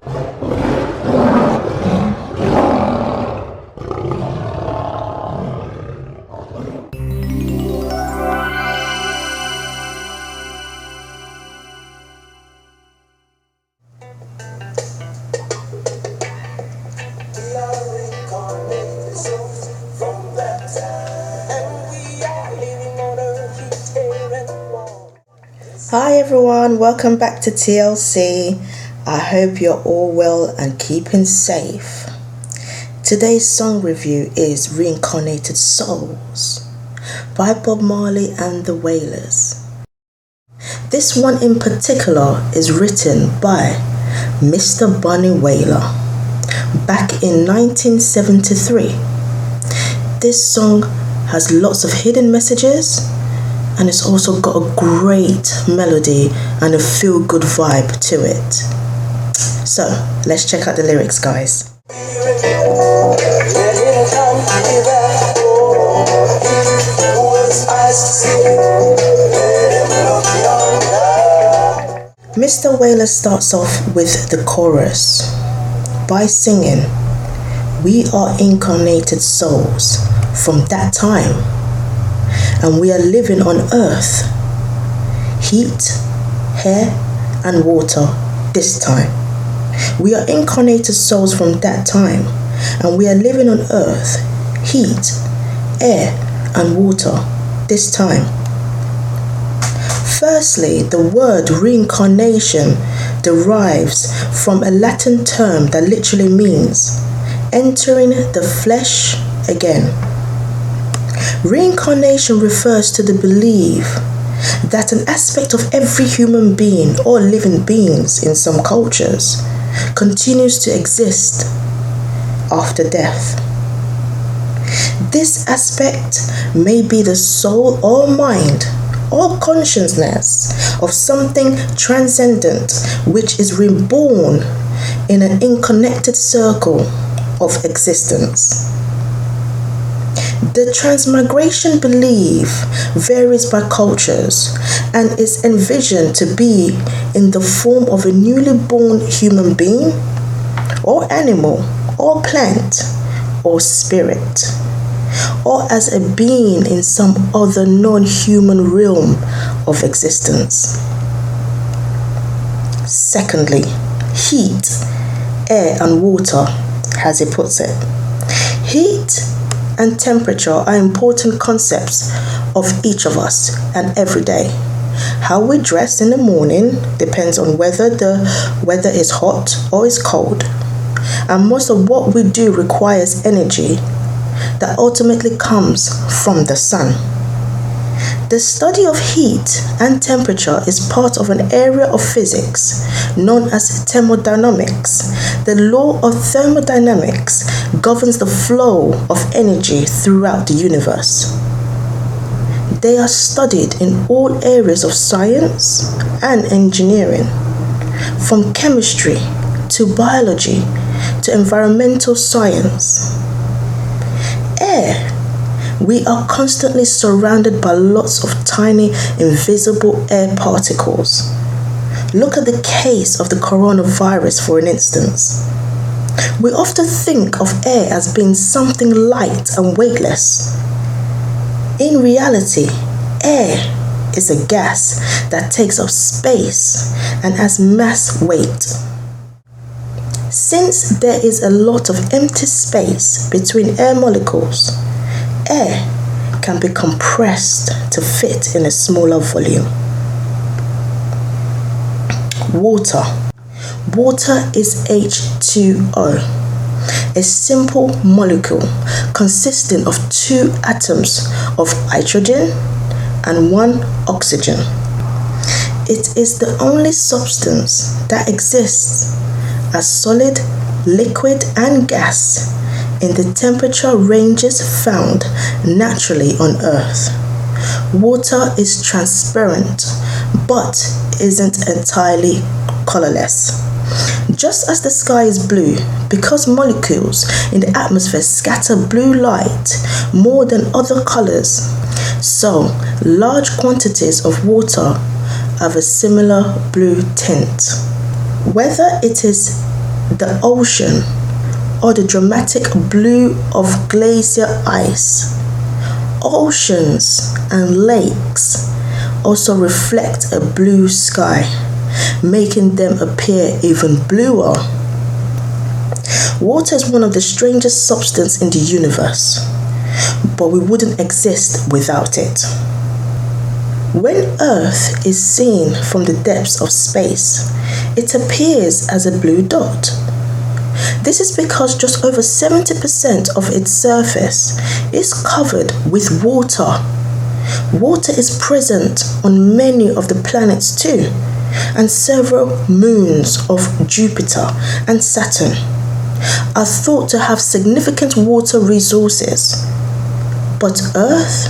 Hi everyone, welcome back to TLC. I hope you're all well and keeping safe. Today's song review is Reincarnated Souls by Bob Marley and the Wailers. This one in particular is written by Mr. Bunny Wailer back in 1973. This song has lots of hidden messages, and it's also got a great melody and a feel-good vibe to it. So, let's check out the lyrics, guys. Mr. Wailer starts off with the chorus by singing, "We are incarnated souls from that time, and we are living on earth, heat, air, and water this time. We are incarnated souls from that time, and we are living on earth, heat, air, and water this time." Firstly, the word reincarnation derives from a Latin term that literally means entering the flesh again. Reincarnation refers to the belief that an aspect of every human being or living beings in some cultures continues to exist after death. This aspect may be the soul or mind or consciousness of something transcendent which is reborn in an unconnected circle of existence. The transmigration belief varies by cultures and is envisioned to be in the form of a newly born human being or animal or plant or spirit, or as a being in some other non-human realm of existence. Secondly, heat, air and water, as he puts it. Heat and temperature are important concepts of each of us and every day. How we dress in the morning depends on whether the weather is hot or is cold. And most of what we do requires energy that ultimately comes from the sun. The study of heat and temperature is part of an area of physics known as thermodynamics. The law of thermodynamics governs the flow of energy throughout the universe. They are studied in all areas of science and engineering, from chemistry to biology to environmental science. Air. We are constantly surrounded by lots of tiny invisible air particles. Look at the case of the coronavirus for an instance. We often think of air as being something light and weightless. In reality, air is a gas that takes up space and has mass weight. Since there is a lot of empty space between air molecules, air can be compressed to fit in a smaller volume. Water. Water is H2O, a simple molecule consisting of two atoms of hydrogen and one oxygen. It is the only substance that exists as solid, liquid, and gas in the temperature ranges found naturally on Earth. Water is transparent but isn't entirely colorless. Just as the sky is blue because molecules in the atmosphere scatter blue light more than other colors, so large quantities of water have a similar blue tint. Whether it is the ocean, or the dramatic blue of glacier ice. Oceans and lakes also reflect a blue sky, making them appear even bluer. Water is one of the strangest substances in the universe, but we wouldn't exist without it. When Earth is seen from the depths of space, it appears as a blue dot. This is because just over 70% of its surface is covered with water. Water is present on many of the planets too, and several moons of Jupiter and Saturn are thought to have significant water resources. But Earth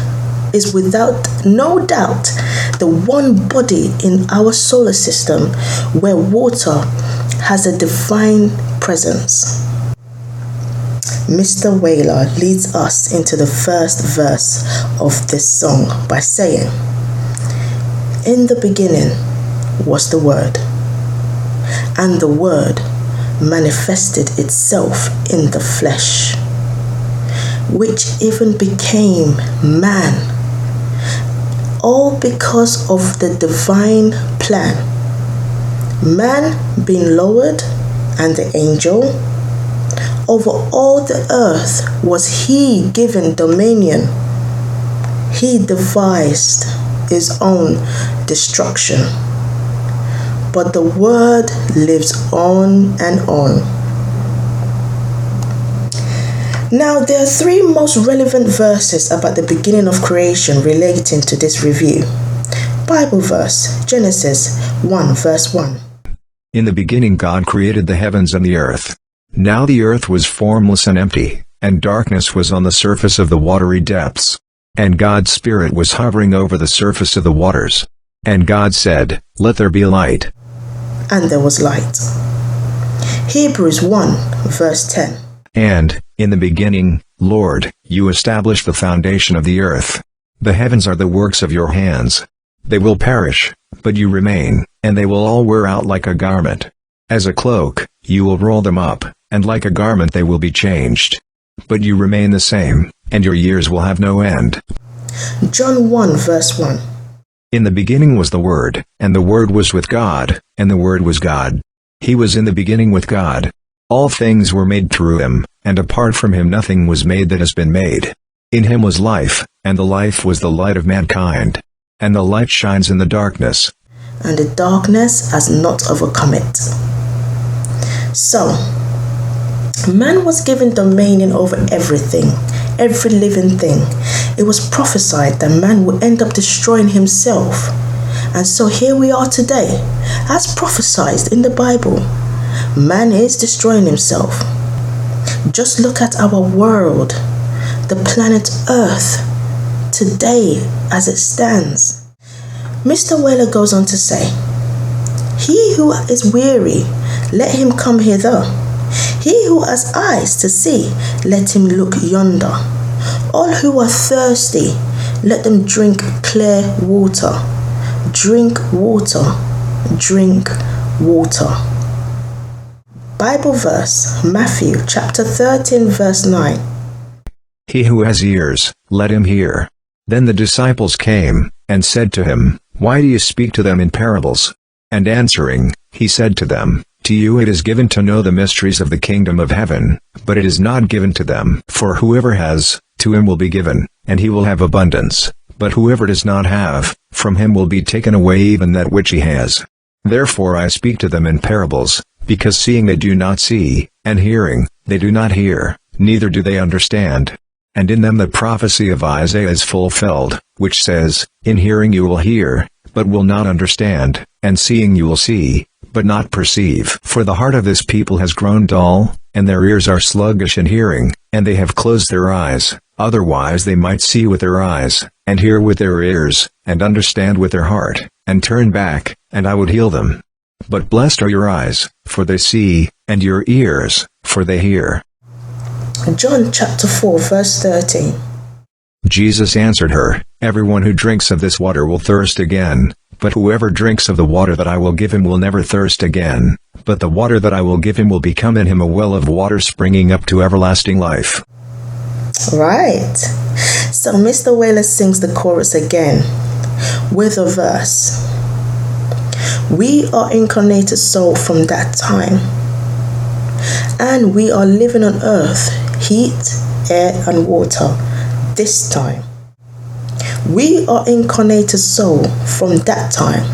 is without no doubt the one body in our solar system where water has a divine presence. Mr. Wailer leads us into the first verse of this song by saying, "In the beginning was the Word, and the Word manifested itself in the flesh, which even became man," all because of the divine plan. Man being lowered, and the angel, over all the earth was he given dominion. He devised his own destruction. But the word lives on and on. Now, there are three most relevant verses about the beginning of creation relating to this review. Bible verse, Genesis 1 verse 1. In the beginning God created the heavens and the earth. Now the earth was formless and empty, and darkness was on the surface of the watery depths. And God's Spirit was hovering over the surface of the waters. And God said, "Let there be light." And there was light. Hebrews 1 verse 10. And, in the beginning, Lord, you established the foundation of the earth. The heavens are the works of your hands. They will perish, but you remain, and they will all wear out like a garment. As a cloak, you will roll them up, and like a garment they will be changed. But you remain the same, and your years will have no end. John 1 verse 1. In the beginning was the Word, and the Word was with God, and the Word was God. He was in the beginning with God. All things were made through him, and apart from him nothing was made that has been made. In him was life, and the life was the light of mankind. And the light shines in the darkness, and the darkness has not overcome it. So, man was given dominion over everything, every living thing. It was prophesied that man would end up destroying himself. And so here we are today, as prophesied in the Bible. Man is destroying himself. Just look at our world, the planet Earth, today as it stands. Mr. Wailer goes on to say, "He who is weary, let him come hither. He who has eyes to see, let him look yonder. All who are thirsty, let them drink clear water. Drink water, drink water." Bible verse, Matthew chapter 13 verse 9. He who has ears, let him hear. Then the disciples came, and said to him, "Why do you speak to them in parables?" And answering, he said to them, "To you it is given to know the mysteries of the kingdom of heaven, but it is not given to them. For whoever has, to him will be given, and he will have abundance. But whoever does not have, from him will be taken away even that which he has. Therefore I speak to them in parables, because seeing they do not see, and hearing, they do not hear, neither do they understand. And in them the prophecy of Isaiah is fulfilled, which says, In hearing you will hear, but will not understand, and seeing you will see, but not perceive. For the heart of this people has grown dull, and their ears are sluggish in hearing, and they have closed their eyes, otherwise they might see with their eyes, and hear with their ears, and understand with their heart, and turn back, and I would heal them. But blessed are your eyes, for they see, and your ears, for they hear." John chapter 4 verse 13. Jesus answered her, "Everyone who drinks of this water will thirst again, But whoever drinks of the water that I will give him will never thirst again, but the water that I will give him will become in him a well of water springing up to everlasting life. Right. So Mr. Wailer sings the chorus again with a verse. We are incarnated soul from that time, and we are living on earth, heat, air and water this time. We are incarnated soul from that time,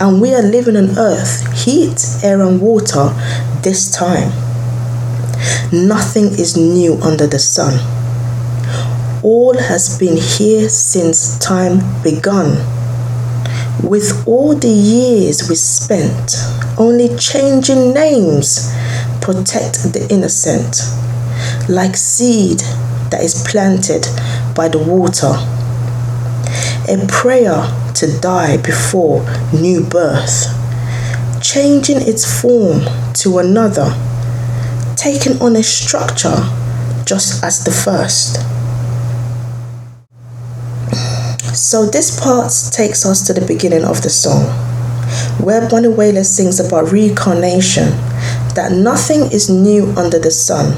and we are living on earth, heat, air and water this time. Nothing is new under the sun. All has been here since time begun. With all the years we spent only changing names, protect the innocent, like seed that is planted by the water. A prayer to die before new birth, changing its form to another, taking on a structure just as the first. So this part takes us to the beginning of the song, where Bunny Wailer sings about reincarnation, that nothing is new under the sun.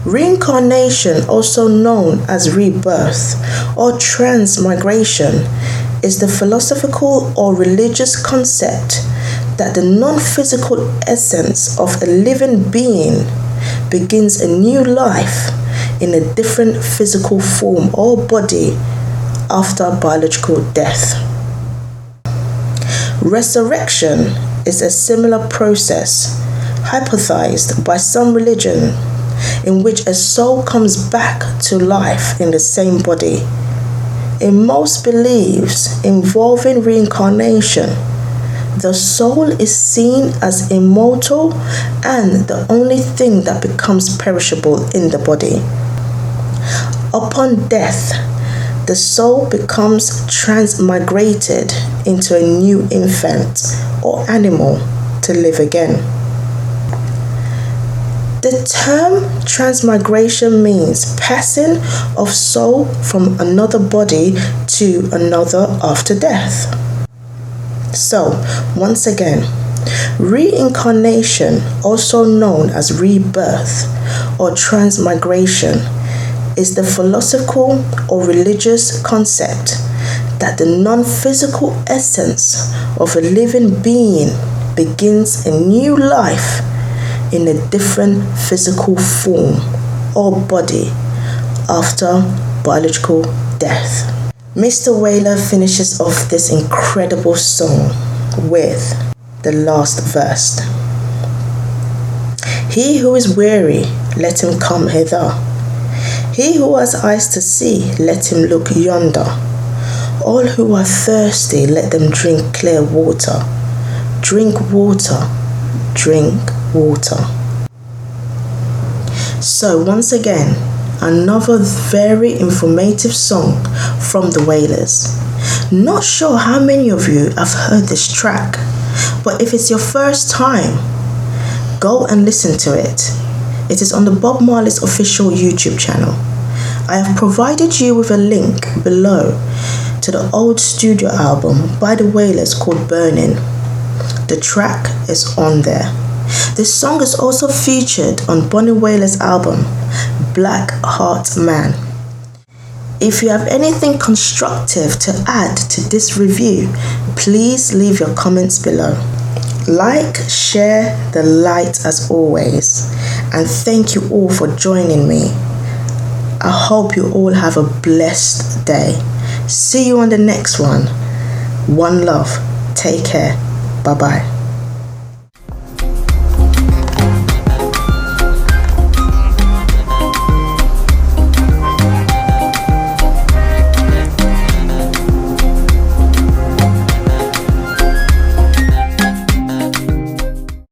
Reincarnation, also known as rebirth or transmigration, is the philosophical or religious concept that the non-physical essence of a living being begins a new life in a different physical form or body after biological death. Resurrection is a similar process hypothesized by some religion, in which a soul comes back to life in the same body. In most beliefs involving reincarnation, the soul is seen as immortal and the only thing that becomes perishable in the body. Upon death, the soul becomes transmigrated into a new infant or animal to live again. The term transmigration means passing of soul from another body to another after death. So, once again, reincarnation, also known as rebirth or transmigration, is the philosophical or religious concept that the non-physical essence of a living being begins a new life in a different physical form or body after biological death. Mr. Wailer finishes off this incredible song with the last verse. He who is weary, let him come hither. He who has eyes to see, let him look yonder. All who are thirsty, let them drink clear water. Drink water, drink water. So once again, another very informative song from the Wailers. Not sure how many of you have heard this track, but if it's your first time, go and listen to it. It is on the Bob Marley's official YouTube channel. I have provided you with a link below to the old studio album by the Wailers called Burning. The track is on there. This song is also featured on Bunny Wailer's album, Black Heart Man. If you have anything constructive to add to this review, please leave your comments below. Like, share the light as always, and thank you all for joining me. I hope you all have a blessed day. See you on the next one. One love. Take care. Bye-bye.